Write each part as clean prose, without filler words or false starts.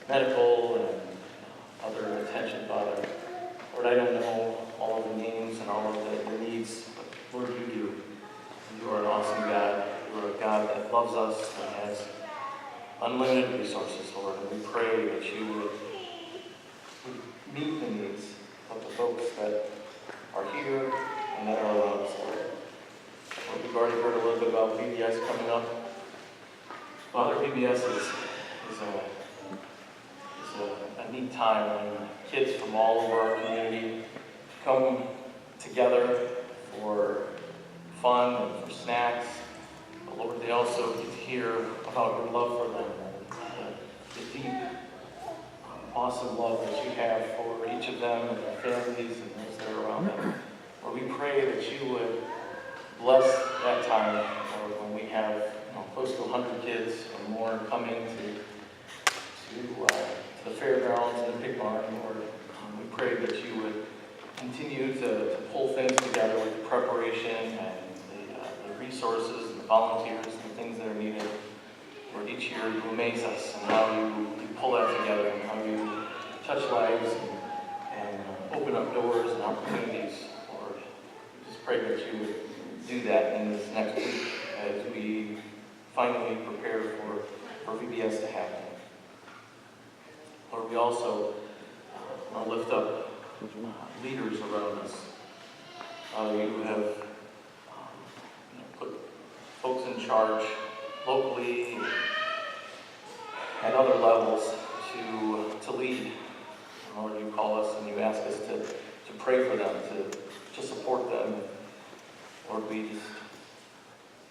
medical and other attention, Father. Lord, I don't know all of the names and all of the needs, but Lord, you do. You are an awesome God. You are a God that loves us and has unlimited resources, Lord. And we pray that you would meet the needs of the folks that are here and that are around us, Lord. Lord, we've already heard a little bit about VBS coming up. Father, VBS is a neat time when kids from all over our community come together for fun and for snacks. But Lord, they also get to hear about your love for them, the deep, awesome love that you have for each of them and their families and those that are around them. Lord, we pray that you would bless that time, Lord, when we have close to 100 kids or more coming to the fairgrounds and the pig barn, Lord. We pray that you would continue to pull things together with the preparation and the resources and the volunteers and the things that are needed. Lord, each year you amaze us and how you pull that together and how you touch lives and open up doors and opportunities. Lord, we just pray that you would do that in this next week as we finally prepare for VBS to happen. Lord, we also want to lift up leaders around us. You have put folks in charge locally at other levels to lead. Lord, you call us and you ask us to pray for them, to support them. Lord, we just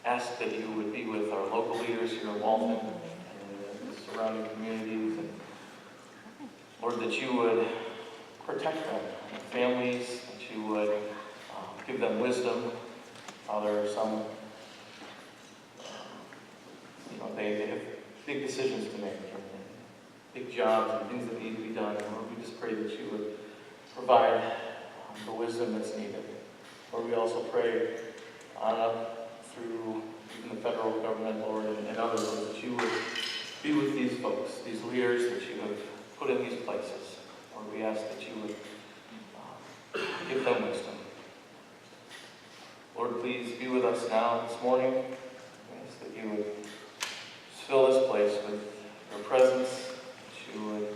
ask that you would be with our local leaders here in Walton and the surrounding communities. And Lord, that you would protect them and families, that you would give them wisdom. Father, some, they have big decisions to make, and big jobs and things that need to be done. And Lord, we just pray that you would provide the wisdom that's needed. Lord, we also pray on up through even the federal government, Lord, and others, that you would be with these folks, these leaders that you have put in these places. Lord, we ask that you would give them wisdom. Lord, please be with us now this morning. We ask that you would fill this place with your presence, that you would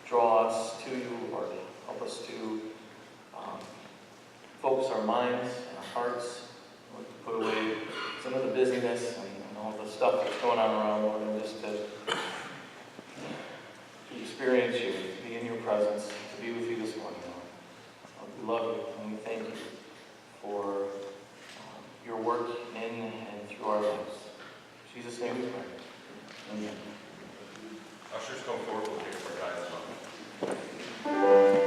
draw us to you, Lord. Help us to focus our minds and our hearts, Lord, to put away some of the busyness and all the stuff that's going on around, Lord, and just to experience you, to be in your presence, to be with you this morning, Lord. We love you and we thank you for your work in and through our lives. In Jesus' name we pray. Amen. Ushers come forward, we'll take our time as well.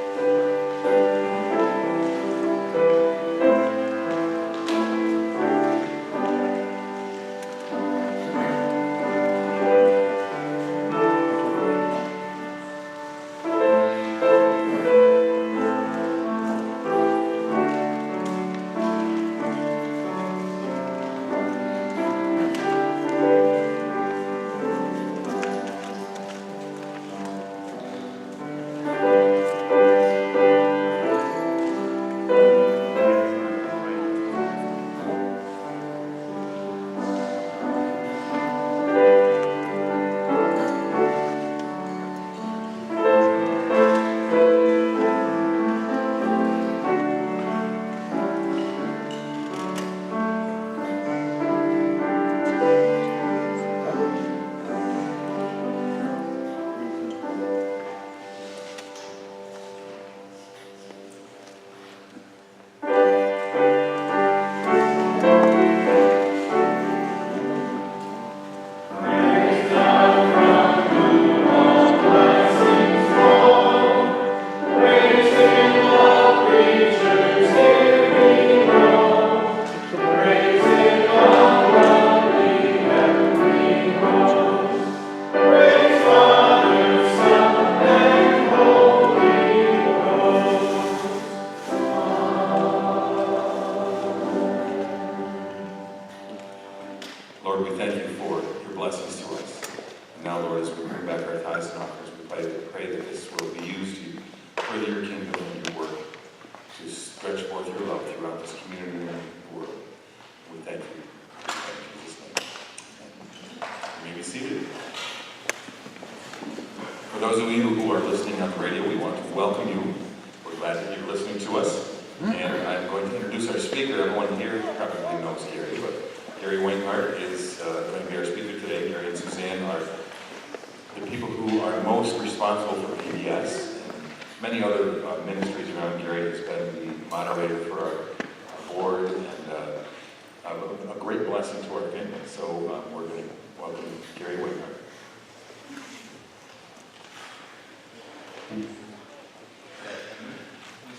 those of you who are listening on the radio, we want to welcome you. We're glad that you're listening to us. And I'm going to introduce our speaker. Everyone here probably knows Gary, but Gary Wainhart is going to be our speaker today. Gary and Suzanne are the people who are most responsible for PBS. And many other ministries around. Gary has been the moderator for our board and a great blessing to our family. So we're going to welcome Gary Wainhart. We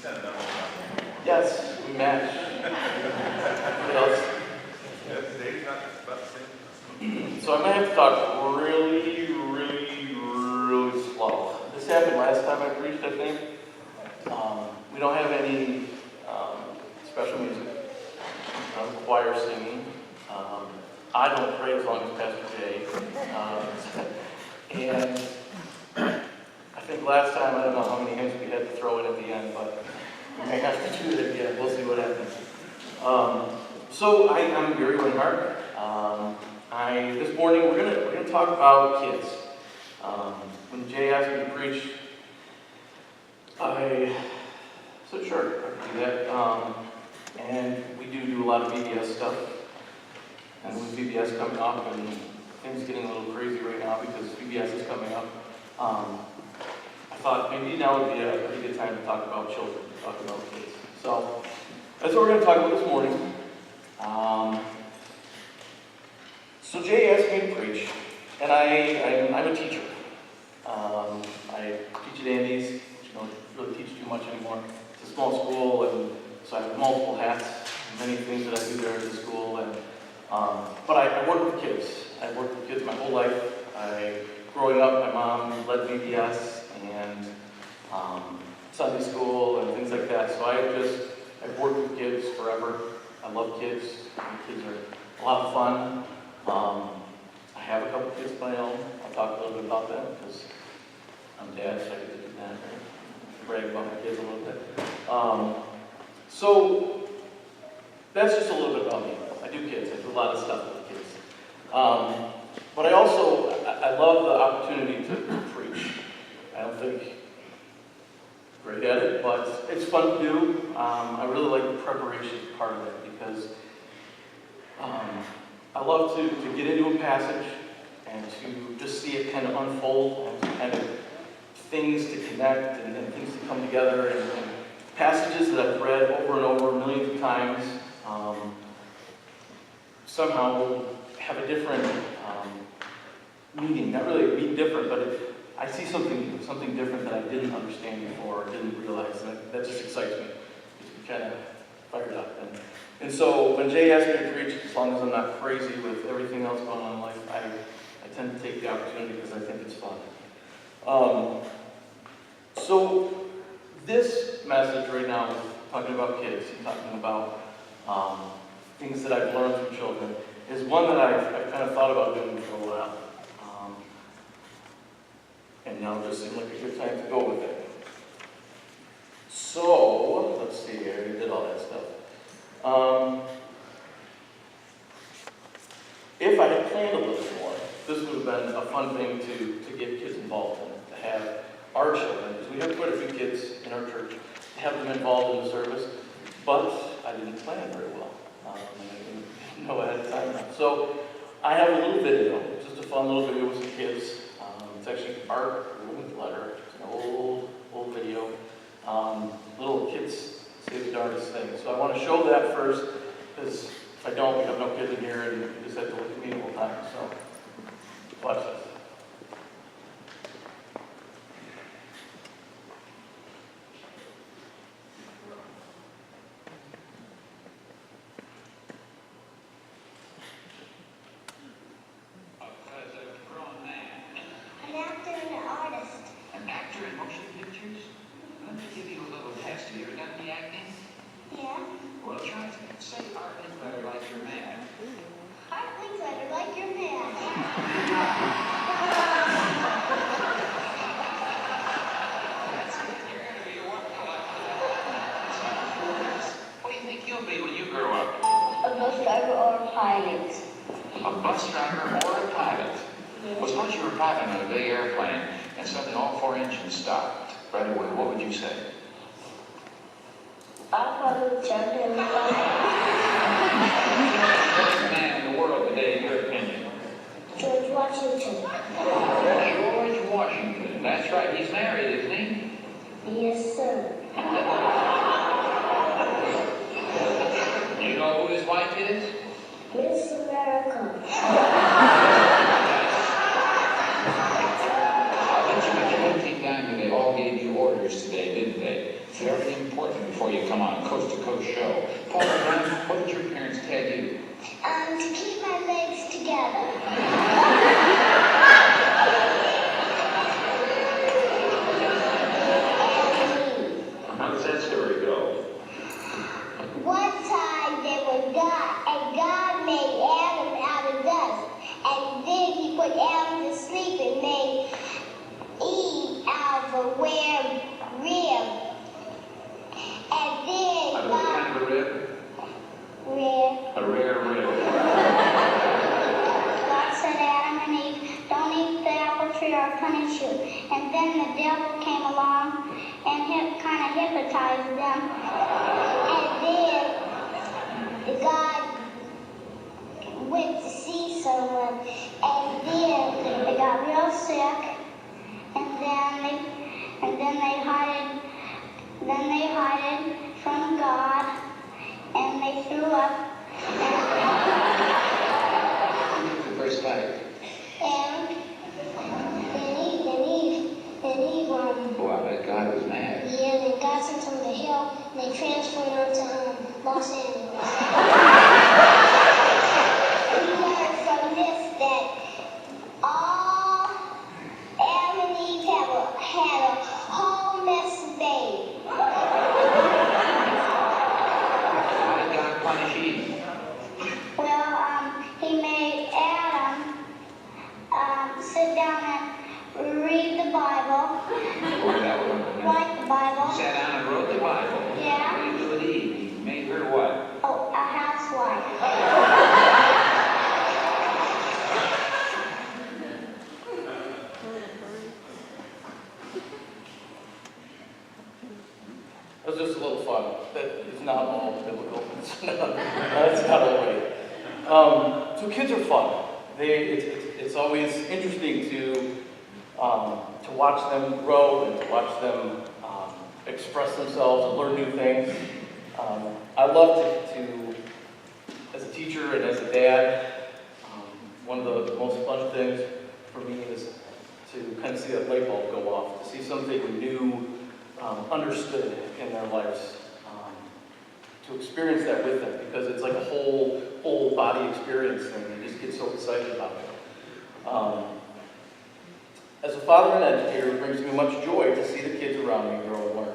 sent them all. Yes, we match. What else? Dave's not about the same. So I'm gonna have to talk really slow. This happened last time I preached, I think. We don't have any special music. Choir singing. I don't pray as long as Pastor Jay. And I think last time, I don't know how many hymns we had to throw in at the end, but we may have to do it again. We'll see what happens. So I'm Gary Wainhart. This morning we're gonna talk about kids. When Jay asked me to preach, I said sure, I can do that. And we do a lot of VBS stuff. And with VBS coming up and things getting a little crazy right now because VBS is coming up, I thought maybe now would be a pretty good time to talk about children, talk about kids. So that's what we're going to talk about this morning. So Jay asked me to preach, and I'm a teacher. I teach at Andy's, which don't really teach too much anymore. It's a small school, and so I have multiple hats, many things that I do there at the school. But I work with kids. I've worked with kids my whole life. Growing up, my mom led VBS and Sunday school and things like that. So I've worked with kids forever. I love kids. Kids are a lot of fun. I have a couple kids of my own. I'll talk a little bit about that because I'm dad, so I get to do that. Right? Brag about my kids a little bit. So that's just a little bit about me. I do kids. I do a lot of stuff with kids. But I love the opportunity to preach. I don't think great at it, but it's fun to do. I really like the preparation part of it because I love to get into a passage and to just see it kind of unfold and kind of things to connect and things to come together and passages that I've read over and over millions of times somehow have a different meaning. Not really different, but I see something different that I didn't understand before or didn't realize, and that just excites me. It's kind of fired up. And so when Jay asked me to preach, as long as I'm not crazy with everything else going on in life, I tend to take the opportunity because I think it's fun. So this message right now is talking about kids, talking about things that I've learned from children, is one that I've kind of thought about doing for a while. And now it just seemed like a good time to go with it. So, let's see, I already did all that stuff. If I had planned a little more, this would have been a fun thing to get kids involved in, to have our children, because we have quite a few kids in our church, to have them involved in the service, but I didn't plan very well. I didn't know ahead of time. So I have a little video, just a fun little video with some kids. It's actually Art Women's Letter. It's an old video. Little kids say the darndest thing. So I want to show that first, because if I don't, we have no kids in here, and you just have to look at me the whole time. So watch this. and suddenly all 4 engines stopped right away, what would you say? I probably jumped in the fire. Best man in the world today, in your opinion? George Washington. George Washington. That's right. He's married, isn't he? Yes, sir. You know who his wife is? Miss America. I'll bet you one thing down here, they all gave you orders today, didn't they? Very important before you come on a coast-to-coast show. Paul Brown, what did your parents tell you? To keep my legs together. How does that story go? One time there was God, and God made Adam out of dust. And then he put Adam to sleep and made Eve out of a rib. And then Out of what God... kind of a rib? Rib. A rare rib. God said, Adam and Eve, don't eat the apple tree or I'll punish you. And then the devil came along and kind of hypnotized them. And then God went to see someone. And then they got real sick. And then they hid. Then they hid from God. And they threw up. The first fight. And Eve, Wow, that God was mad. yeah, they got sent on the hill, and they transferred her to Los Angeles. We learned from this that all Adam and Eve had a whole mess of baby. How did God punish Eve? Well, he made Adam sit down and read the Bible, Or that one? write the Bible. Sat down and wrote the Bible. Yeah. What did he do with Eve? He made her what? Oh, a housewife. That was just a little fun. That is not all biblical. That's not all right. So kids are fun. It's always interesting to watch them grow and to watch them express themselves and learn new things. I love to, as a teacher and as a dad, one of the most fun things for me is to kind of see that light bulb go off, to see something new understood in their lives, to experience that with them, because it's like a whole body experience and you just get so excited about it. As a father and educator, it brings me much joy to see the kids around me grow and learn.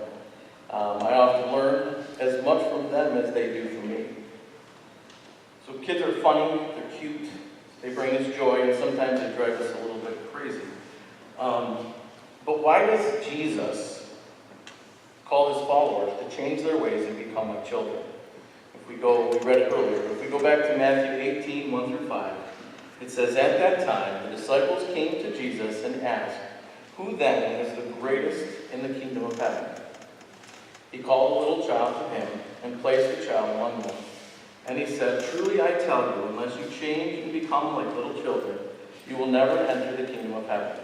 I often learn as much from them as they do from me. So kids are funny, they're cute, they bring us joy, and sometimes they drive us a little bit crazy. But why does Jesus call his followers to change their ways and become like children? We read it earlier, but if we go back to Matthew 18, 1 through 5, it says, "At that time, the disciples came to Jesus and asked, 'Who then is the greatest in the kingdom of heaven?' He called a little child to him and placed the child among them. And he said, 'Truly I tell you, unless you change and become like little children, you will never enter the kingdom of heaven.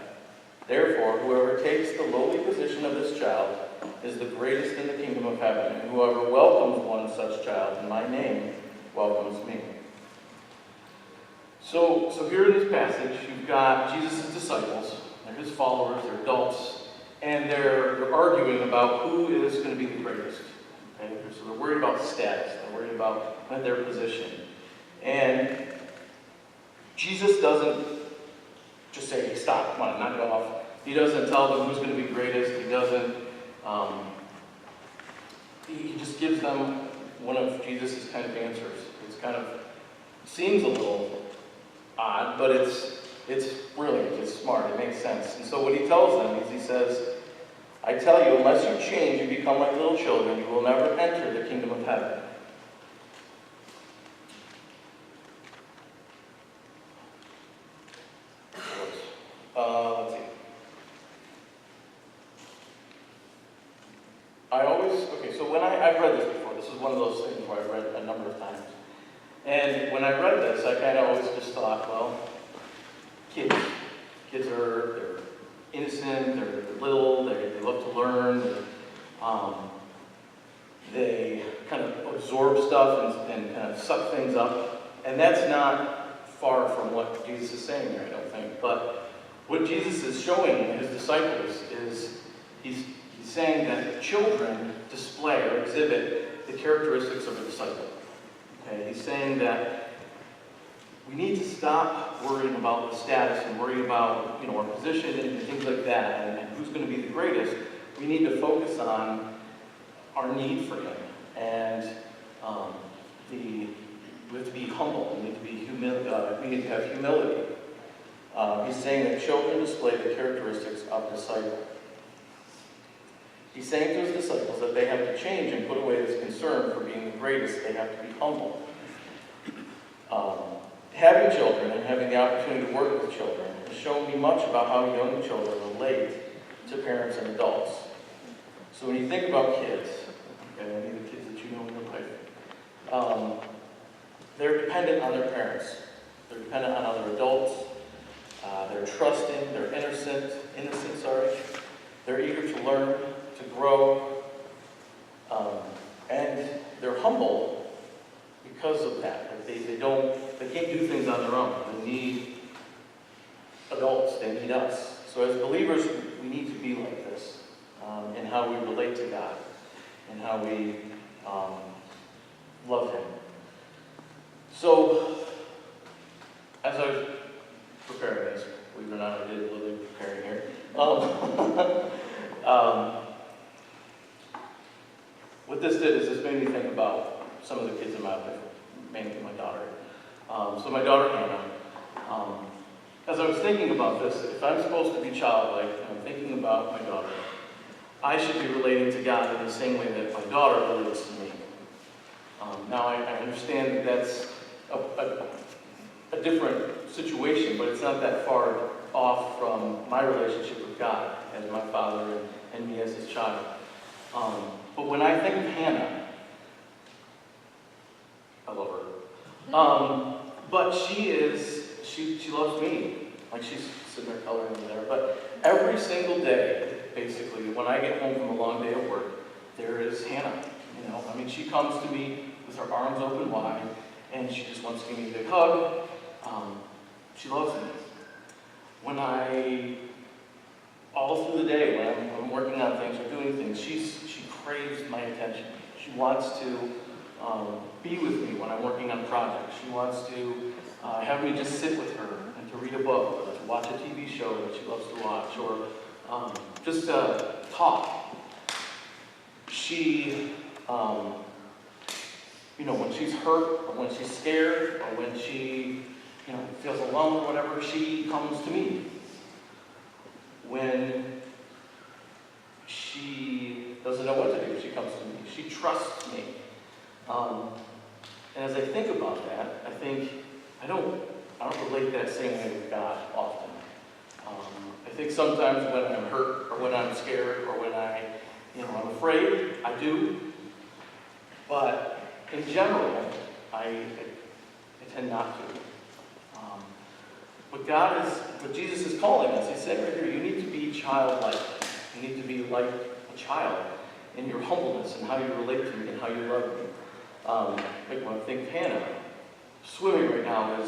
Therefore, whoever takes the lowly position of this child is the greatest in the kingdom of heaven, and whoever welcomes one such child in my name welcomes me.'" So here in this passage, you've got Jesus' disciples, they're his followers, they're adults, and they're arguing about who is going to be the greatest. Okay? So they're worried about status, they're worried about their position. And Jesus doesn't just say, "Hey, stop, come on, knock it off." He doesn't tell them who's going to be greatest. He doesn't, he just gives them one of Jesus' kind of answers. It's kind of, seems a little odd, but it's brilliant, it's smart, it makes sense. And so what he tells them is he says, "I tell you, unless you change and become like little children, you will never enter the kingdom of heaven." Let's see. so when I've read this before, this is one of those things where I read a number of times. And when I read this, I kind of always just thought, well, kids they're innocent, they're little, they love to learn, they kind of absorb stuff and kind of suck things up. And that's not far from what Jesus is saying here, I don't think. But what Jesus is showing his disciples is he's saying that children display or exhibit the characteristics of a disciple. Okay? He's saying that we need to stop worrying about the status and worry about our position and things like that and who's going to be the greatest. We need to focus on our need for him. And we have to be humble. We need to be we need to have humility. He's saying that children display the characteristics of a disciple. He's saying to his disciples that they have to change and put away this concern for being the greatest. They have to be humble. Having children and having the opportunity to work with children has shown me much about how young children relate to parents and adults. So when you think about kids, okay, any of the kids that you know in your life, they're dependent on their parents. They're dependent on other adults. They're trusting. They're innocent. They're eager to learn, to grow, and they're humble because of that. They can't do things on their own. They need adults. They need us. So as believers, we need to be like this in how we relate to God and how we love Him. So as I was preparing this, believe it or not, I did a little bit of preparing here. What this did is this made me think about some of the kids in my life, mainly my daughter. So my daughter, Hannah, as I was thinking about this, if I'm supposed to be childlike and I'm thinking about my daughter, I should be relating to God in the same way that my daughter relates to me. Now I understand that that's a different situation, but it's not that far off from my relationship with God as my father and me as his child. But when I think of Hannah, I love her. But she loves me. Like she's sitting there coloring over there. But every single day, basically, when I get home from a long day of work, there is Hannah. She comes to me with her arms open wide, and she just wants to give me a big hug. She loves me. All through the day, when I'm working on things or doing things, she craves my attention. She wants to be with me when I'm working on projects. She wants to have me just sit with her and to read a book or to watch a TV show that she loves to watch or just talk. She, when she's hurt or when she's scared or when she, feels alone or whatever, she comes to me. When she doesn't know what to do, she comes to me. She trusts me. And as I think about that, I think I don't relate that same way with God often. I think sometimes when I'm hurt or when I'm scared or when I'm afraid, I do. But in general, I tend not to. What Jesus is calling us, He said right here, you need to be childlike. You need to be like a child in your humbleness and how you relate to me and how you love me. Like when I think of Hannah, swimming right now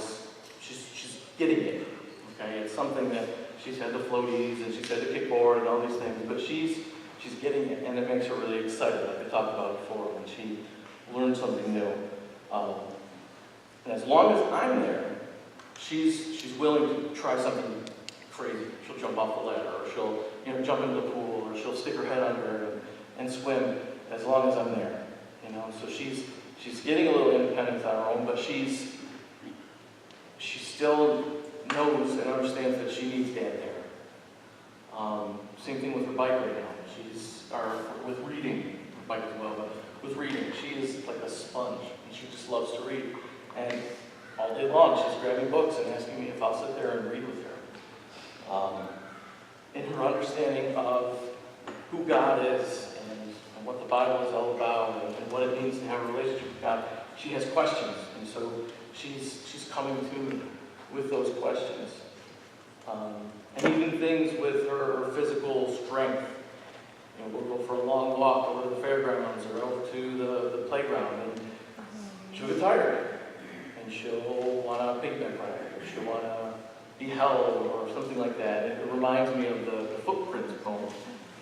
she's getting it. Okay, it's something that she's had the floaties and she's had the kickboard and all these things, but she's getting it, and it makes her really excited, like I talked about before, when she learns something new. And as long as I'm there, she's willing to try something crazy. She'll jump off the ladder, or she'll jump into the pool, or she'll stick her head under and swim as long as I'm there. So she's getting a little independence on her own, but she still knows and understands that she needs Dad there. Same thing with her bike right now. With reading, her bike as well, but with reading, she is like a sponge, and she just loves to read. And all day long, she's grabbing books and asking me if I'll sit there and read with her. In her understanding of who God is and what the Bible is all about and what it means to have a relationship with God, she has questions. And so she's coming to me with those questions. And even things with her physical strength. You know, we'll go for a long walk over to the fairgrounds or over to the playground, and she'll get tired. And she'll want a piggyback ride, or she'll want to be held, or something like that. And it reminds me of the footprints poem,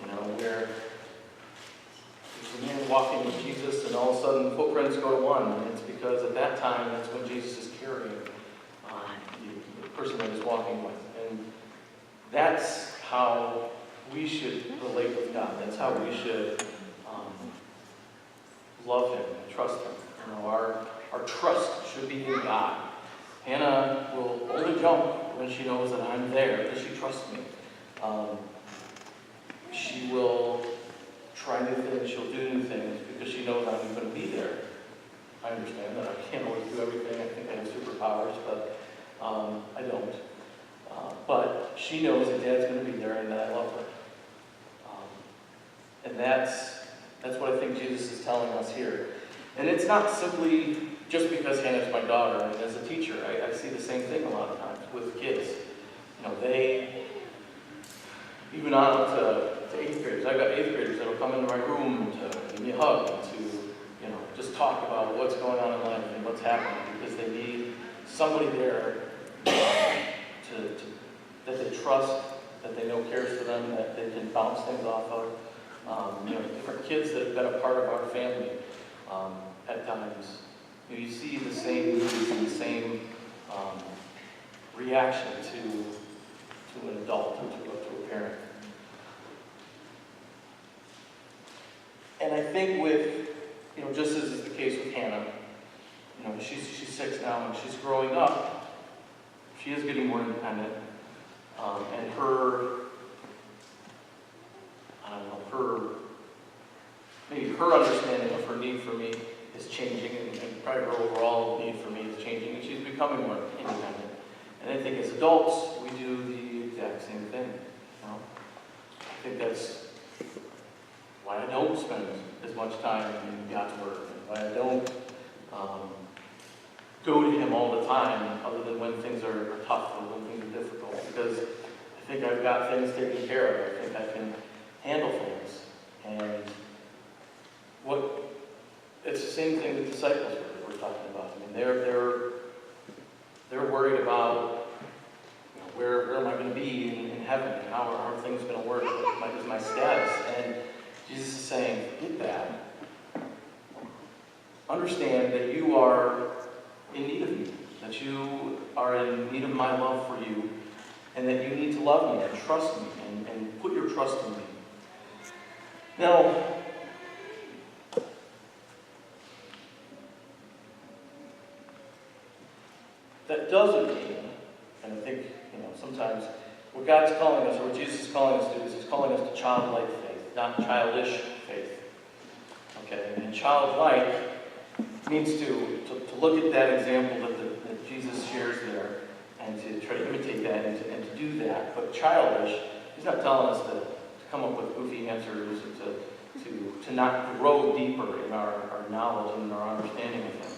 you know, where there's a man walking with Jesus, and all of a sudden the footprints go to one. And it's because at that time, that's when Jesus is carrying the person that he's walking with. And that's how we should relate with God. That's how we should love Him and trust Him. You know, our trust should be in God. Hannah will only jump when she knows that I'm there, because she trusts me. She will try new things, she'll do new things, because she knows I'm going to be there. I understand that I can't always do everything. I think I have superpowers, but I don't. But she knows that Dad's going to be there and that I love her. And that's what I think Jesus is telling us here. And it's not simply just because Hannah's my daughter. I mean, as a teacher, I see the same thing a lot of times with kids. You know, they, even on up to 8th graders, I've got 8th graders that will come into my room to give me a hug, and to, you know, just talk about what's going on in life and what's happening, because they need somebody there that they trust, that they know cares for them, that they can bounce things off of. You know, different kids that have been a part of our family at times. You see the same needs and the same reaction to an adult or to a parent. And I think with, you know, just as is the case with Hannah, you know, she's 6 now and she's growing up. She is getting more independent, and maybe her understanding of her need for me is changing, and probably her overall need for me is changing, and she's becoming more independent. And I think as adults, we do the exact same thing. You know? I think that's why I don't spend as much time in God's Word, and why I don't go to Him all the time, other than when things are tough or when things are difficult, because I think I've got things taken care of. I think I can handle things. And it's the same thing the disciples were talking about. I mean, they're worried about, you know, where am I going to be in heaven, and how are things going to work? What is my status? And Jesus is saying, forget that. Understand that you are in need of me, that you are in need of my love for you, and that you need to love me and trust me and put your trust in me. Now, that doesn't mean, and I think, you know, sometimes what God's calling us, or what Jesus is calling us to do, is He's calling us to childlike faith, not childish faith. Okay? And childlike means to look at that example that Jesus shares there, and to try to imitate that, and to do that. But childish, He's not telling us to come up with goofy answers, and to not grow deeper in our knowledge and in our understanding of Him.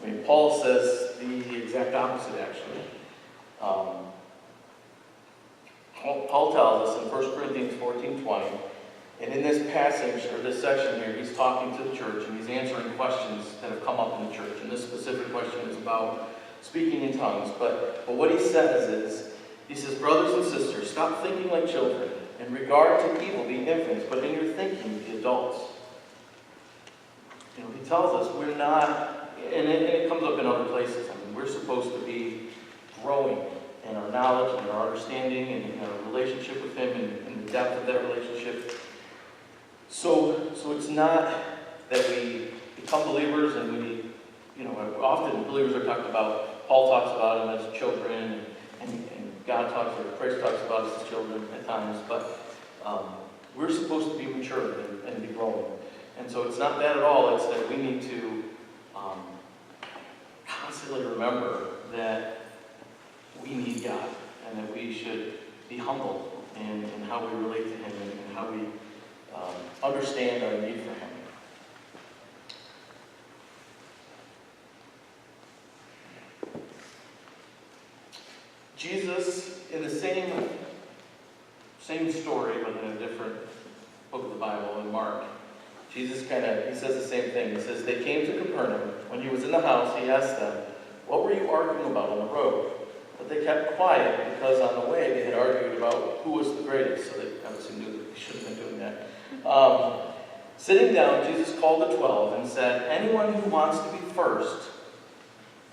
I mean, Paul says the exact opposite, actually. Paul tells us in 1 Corinthians 14:20, and in this passage, or this section here, he's talking to the church, and he's answering questions that have come up in the church. And this specific question is about speaking in tongues. But what he says is, he says, brothers and sisters, stop thinking like children. In regard to evil, be infants, but in your thinking, be adults. You know, he tells us we're not, and it comes up in other places. I mean, we're supposed to be growing in our knowledge and our understanding and in our relationship with Him and the depth of that relationship. So it's not that we become believers and we, you know, often believers are talked about, Paul talks about them as children, and God talks, or Christ talks about us as children at times, but we're supposed to be mature and be growing. And so it's not that at all, it's that we need to constantly remember that we need God, and that we should be humble in how we relate to Him, and how we understand our need for Him. Jesus, in the same story, but in a different book of the Bible, in Mark, Jesus he says the same thing. He says, they came to Capernaum. When He was in the house, He asked them, what were you arguing about on the road? But they kept quiet because on the way they had argued about who was the greatest. So they obviously knew that they shouldn't have been doing that. Sitting down, Jesus called the 12 and said, anyone who wants to be first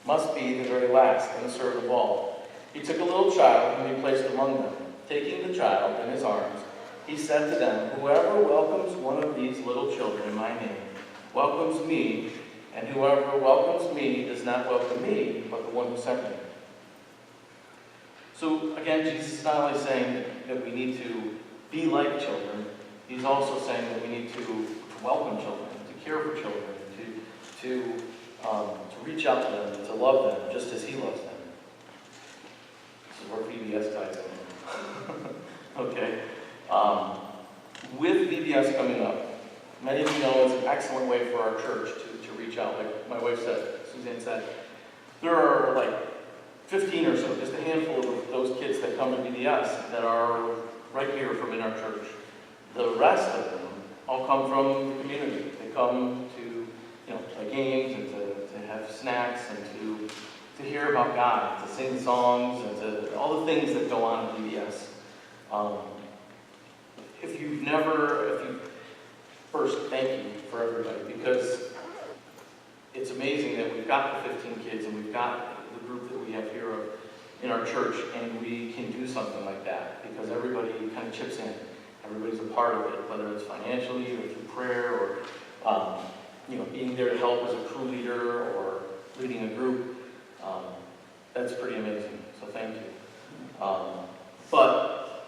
must be the very last and the servant of all. He took a little child whom He placed among them. Taking the child in His arms, He said to them, whoever welcomes one of these little children in my name welcomes me, and whoever welcomes me does not welcome me, but the one who sent me. So again, Jesus is not only saying that we need to be like children, He's also saying that we need to welcome children, to care for children, to reach out to them, to love them, just as He loves them. This is where VBS ties in. Okay. With VBS coming up, many of you know it's an excellent way for our church to reach out. Like my wife said, Suzanne said, there are like 15 or so, just a handful of those kids that come to VBS that are right here from in our church. The rest of them all come from the community. They come to, play games and to have snacks and to hear about God, to sing songs, and to all the things that go on at VBS. First, thank you for everybody, because it's amazing that we've got the 15 kids and we've got the group that we have here in our church, and we can do something like that because everybody kind of chips in. Everybody's a part of it, whether it's financially or through prayer or being there to help as a crew leader or leading a group. That's pretty amazing, so thank you. But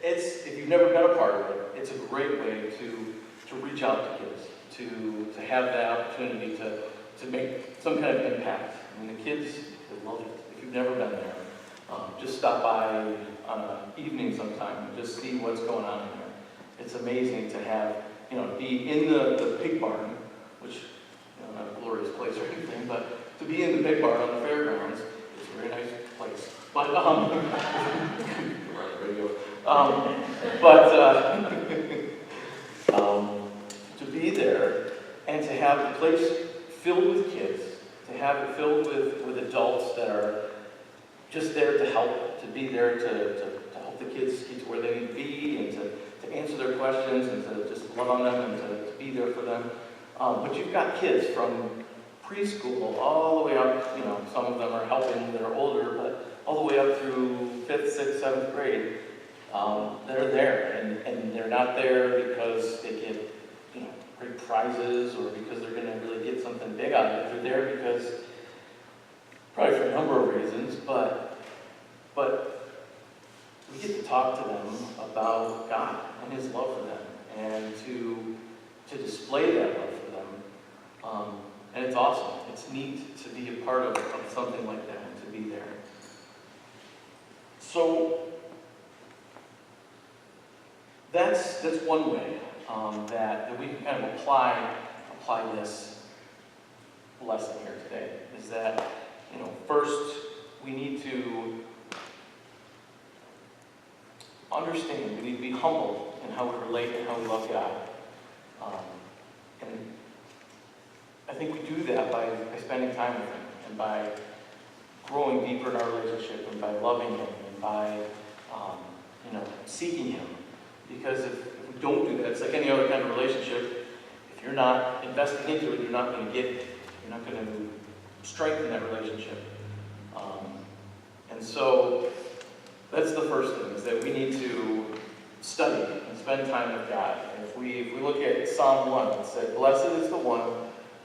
if you've never been a part of it, it's a great way to reach out to kids, to have that opportunity to make some kind of impact. I mean, the kids, they love it. If you've never been there, just stop by on an evening sometime and just see what's going on in there. It's amazing to have, be in the pig barn, which, not a glorious place or anything, but to be in the pig barn on the fairgrounds, it's a very nice place. But, radio. To be there and to have the place filled with kids, to have it filled with adults that are just there to help, to be there to help the kids get to where they need to be, and to answer their questions, and to just love on them, and to be there for them. But you've got kids from preschool all the way up, some of them are helping that are older, but all the way up through 5th, 6th, 7th grade, that are there, and they're not there because they get, great prizes or because they're going to really get something big out of it. They're there because, probably for a number of reasons, but we get to talk to them about God and His love for them, and to display that love for them. And it's awesome. It's neat to be a part of something like that and to be there. So that's one way that we can kind of apply this lesson here today. Is that first we need to understand. We need to be humble in how we relate and how we love God. And I think we do that by spending time with Him and by growing deeper in our relationship and by loving Him and by seeking Him. Because if we don't do that, it's like any other kind of relationship. If you're not investing into it, you're not going to get it. You're not going to strengthen that relationship. And so that's the first thing, is that we need to study and spend time with God. And if we look at Psalm 1, it said, blessed is the one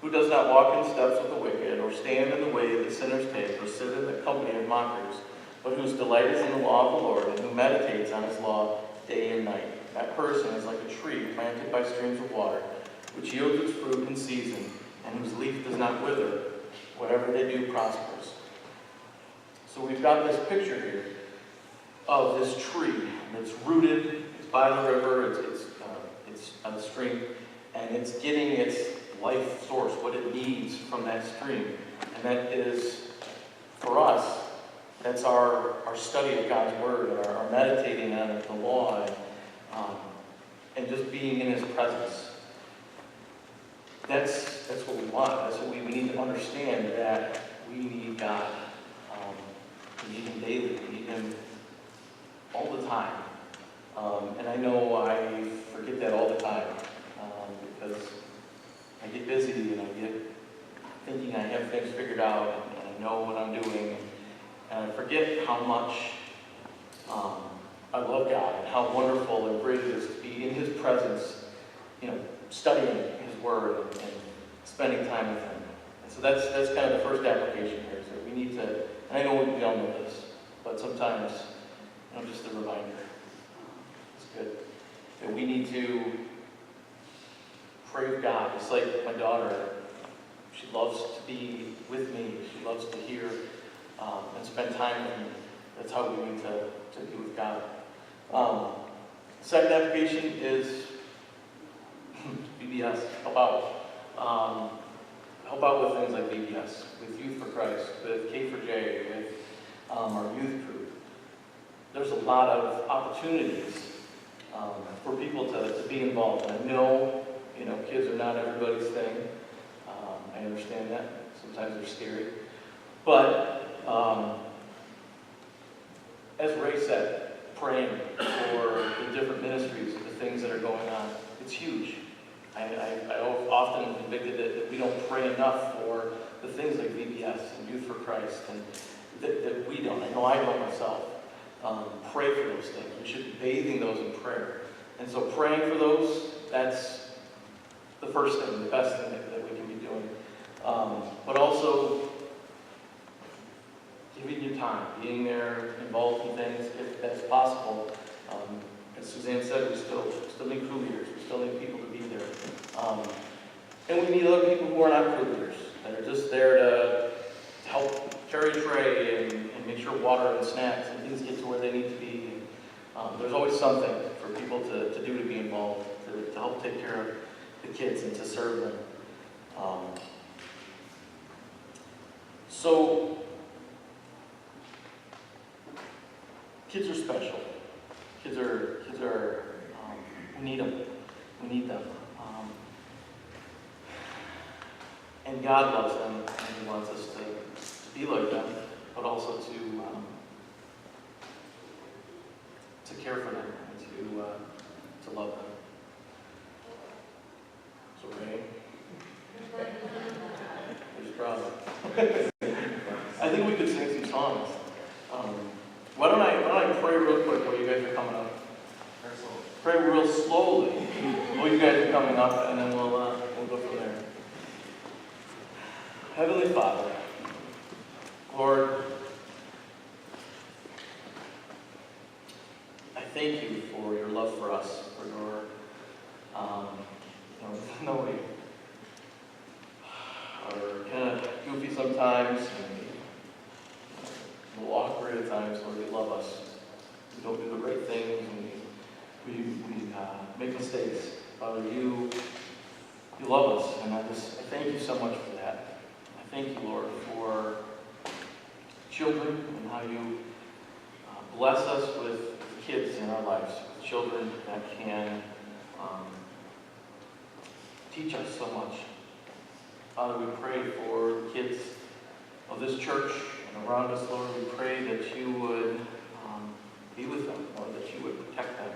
who does not walk in steps with the wicked, or stand in the way that sinners take, or sit in the company of mockers, but whose delight is in the law of the Lord, and who meditates on His law day and night. That person is like a tree planted by streams of water, which yields its fruit in season, and whose leaf does not wither. Whatever they do prospers. So we've got this picture here of this tree It's rooted, it's by the river, it's on the stream, and it's getting its life source, what it needs from that stream. And that is, for us, that's our study of God's Word, our meditating on the law, and just being in His presence. That's what we want. That's what we need to understand, that we need God. We need Him daily. We need Him all the time. And I know I forget that all the time because I get busy and I get thinking I have things figured out and I know what I'm doing. And I forget how much I love God and how wonderful and great it is to be in His presence, studying His Word and spending time with Him. And so that's kind of the first application here. So we need to, and I know we all know this, but sometimes, just a reminder. It's good. That we need to pray with God. It's like my daughter. She loves to be with me. She loves to hear and spend time with me. That's how we need to be with God. Second application is VBS. Help out. Help out with things like VBS, with Youth for Christ, with K4J, with our youth group. There's a lot of opportunities for people to be involved. And I know, kids are not everybody's thing. I understand that. Sometimes they're scary. But as Ray said, praying for the different ministries, the things that are going on, it's huge. I often am convicted that we don't pray enough for the things like VBS and Youth for Christ, and that we don't. I know I don't myself. Pray for those things. We should be bathing those in prayer. And so praying for those, that's the first thing, the best thing that we can be doing. But also giving your time, being there, involved in things, if that's possible. As Suzanne said, we still need crew leaders. We still need people to be there. And we need other people who are not crew leaders, that are just there to help carry a tray and make sure water and snacks and things get to where they need to be. There's always something for people to do to be involved, to help take care of the kids and to serve them. So, kids are special. Kids are we need them. We need them. And God loves them, and He wants us to be like them, but also to care for them and to love them. So, Ray, who's proud? I think we could sing some songs. Why don't I pray real quick while you guys are coming up? Pray real slowly while you guys are coming up, and then we'll go from there. Heavenly Father, Lord, I thank You for Your love for us, for Your, even though we are kind of goofy sometimes, and a little awkward at times, Lord, You love us. We don't do the right things, and we make mistakes. Father, You love us, and I thank You so much for that. I thank You, Lord, for children and how You bless us with kids in our lives, with children that can teach us so much. Father, we pray for the kids of this church and around us, Lord. We pray that You would be with them, Lord, that You would protect them.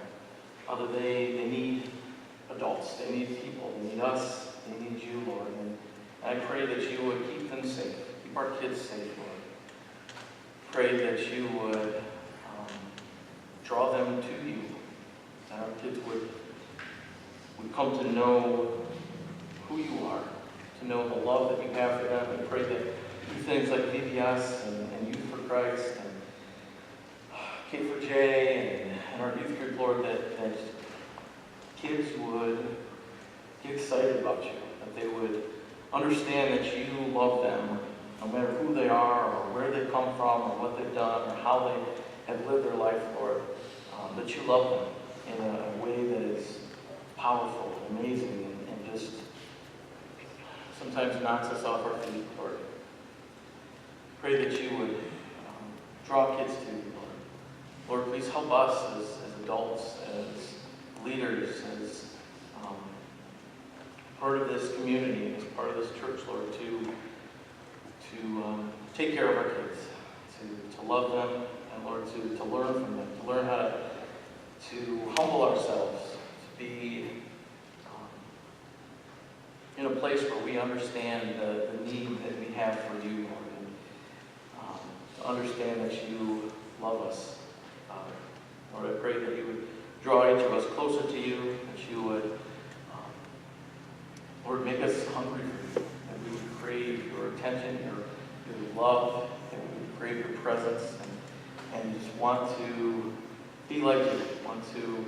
Father, they need adults. They need people. They need us. They need You, Lord. And I pray that You would keep them safe. Keep our kids safe, Lord. Pray that You would draw them to You. That our kids would come to know who You are, to know the love that You have for them. I pray that through things like VBS and Youth for Christ and K4J and our youth group, Lord, that kids would get excited about You, that they would understand that You love them, no matter who they are or where they come from or what they've done or how they have lived their life, Lord, that You love them in a way that is powerful, amazing, and just sometimes knocks us off our feet, Lord. Pray that you would draw kids to you, Lord. Lord, please help us as adults, as leaders, as part of this community, as part of this church, Lord, to take care of our kids, to love them, and Lord, to learn from them, to learn how to humble ourselves, to be in a place where we understand the need that we have for you, Lord, and to understand that you love us. Lord, I pray that you would draw each of us closer to you, that you would, Lord, make us hungry for you, that we would crave your attention, your love, that we would crave your presence, and just want to be like you, want to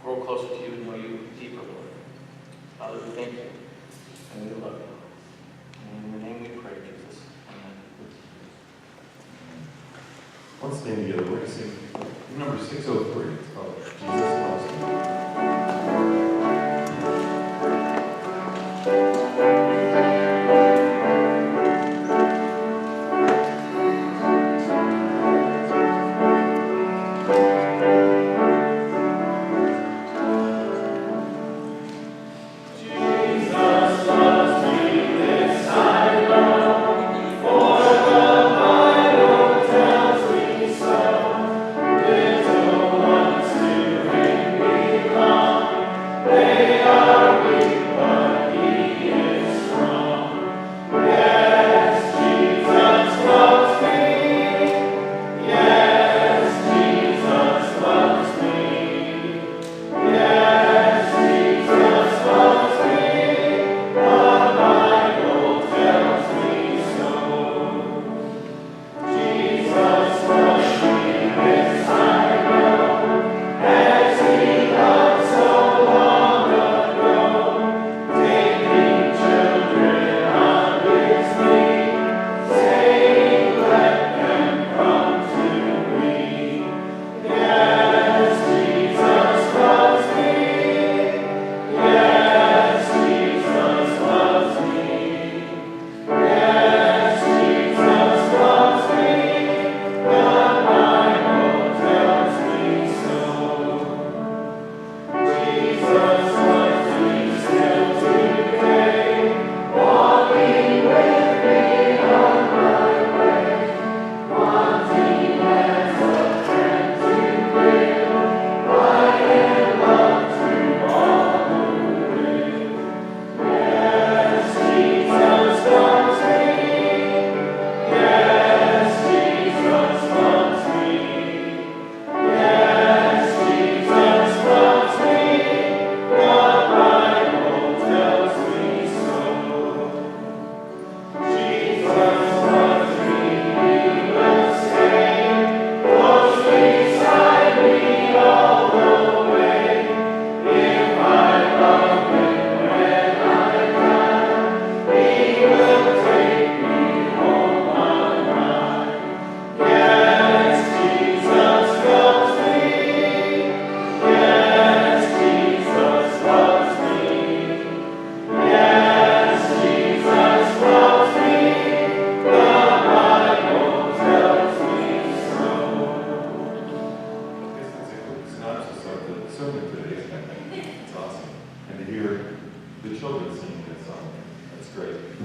grow closer to you and know you deeper, Lord. Father, we thank you, and we love you. And in your name we pray, Jesus. Amen. Let's stand together. We're going to sing number 603. It's called Jesus Loves Me.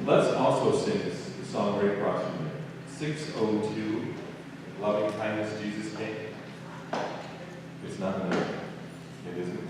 Let's also sing this song right across from me. 602, Loving Kindness Jesus Came. It's not in there. It isn't.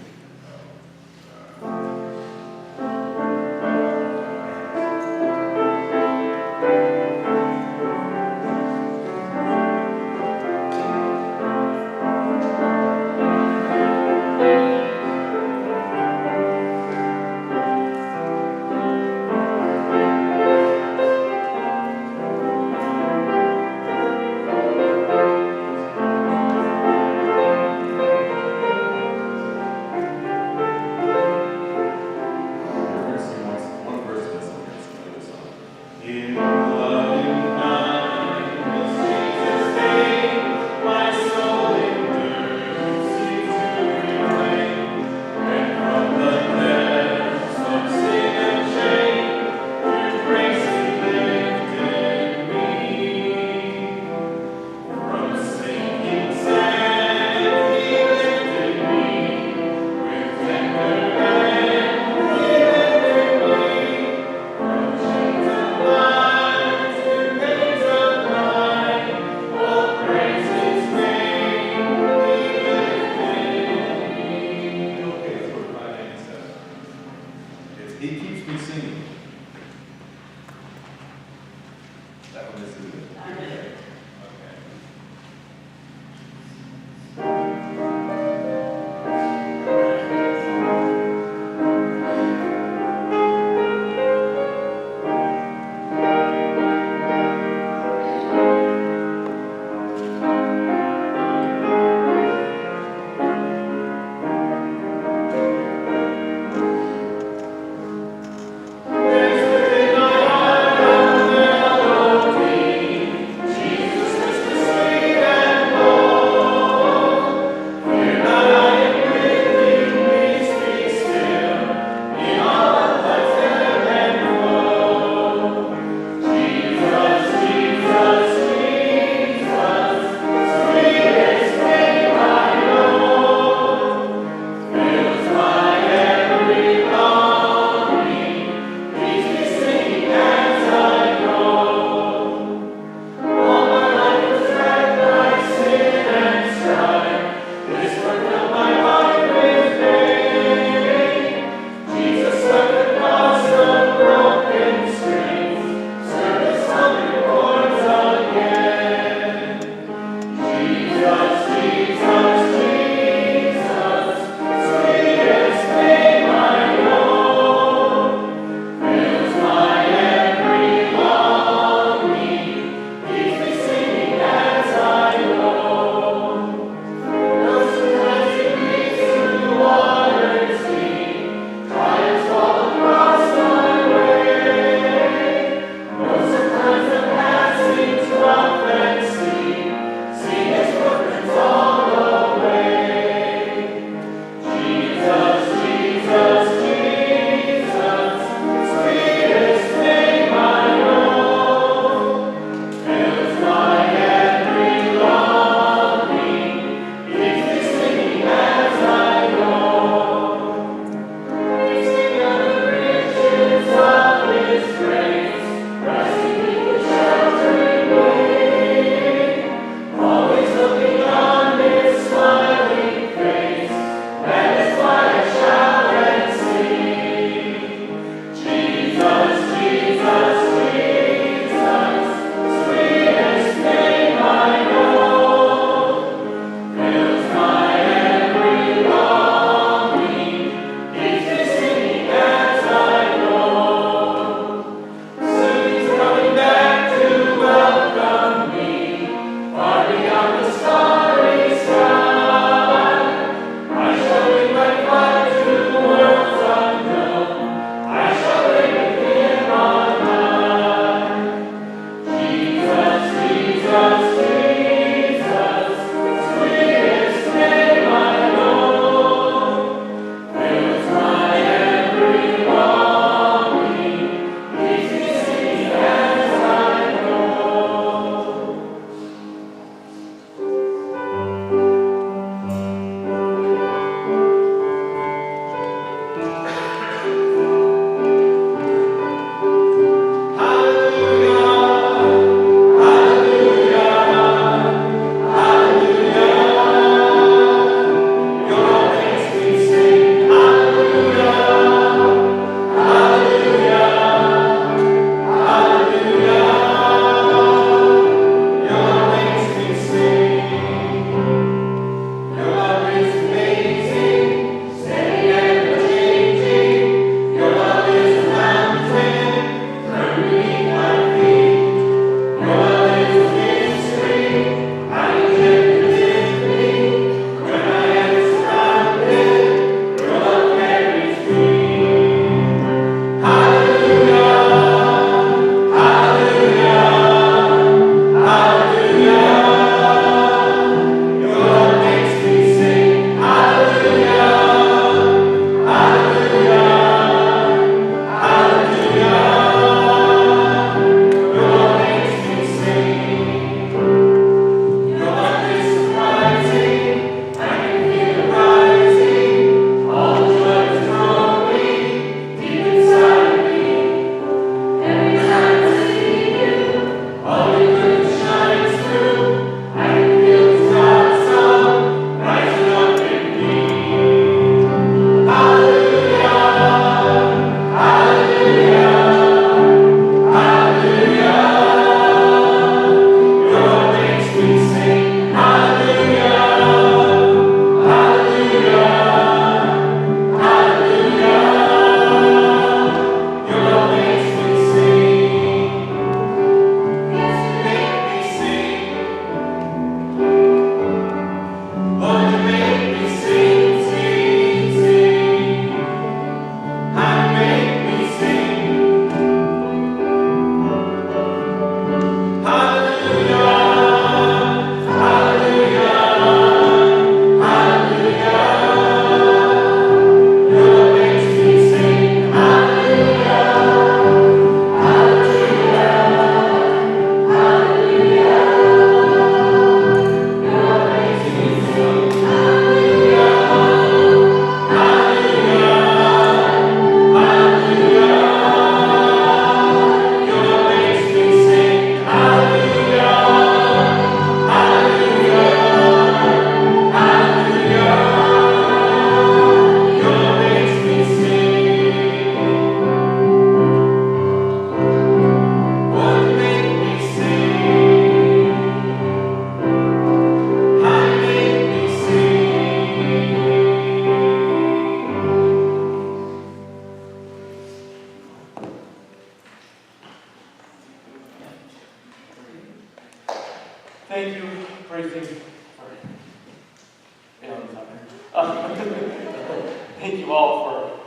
Thank you all for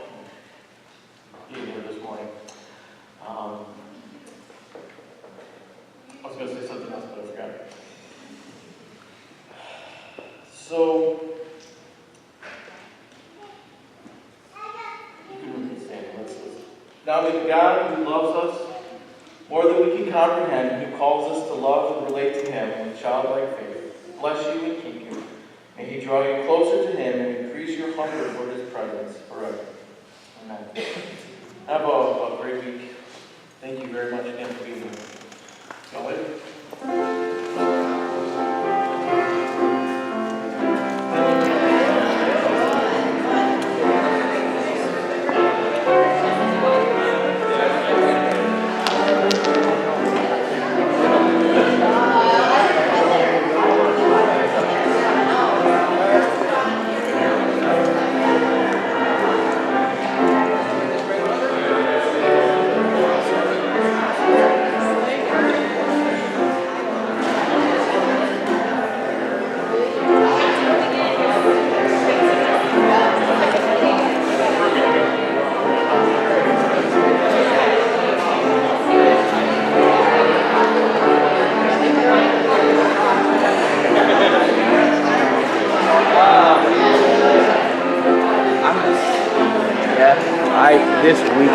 being here this morning. I was going to say something else, but I forgot. So, you can repeat standing. Let's listen. Now may the God who loves us more than we can comprehend, who calls us to love and relate to Him with childlike faith, bless you and keep you. May He draw you closer to Him and increase your hunger for His presence forever. Amen. Have a great week. Thank you very much again for being here. Y'all later. This week.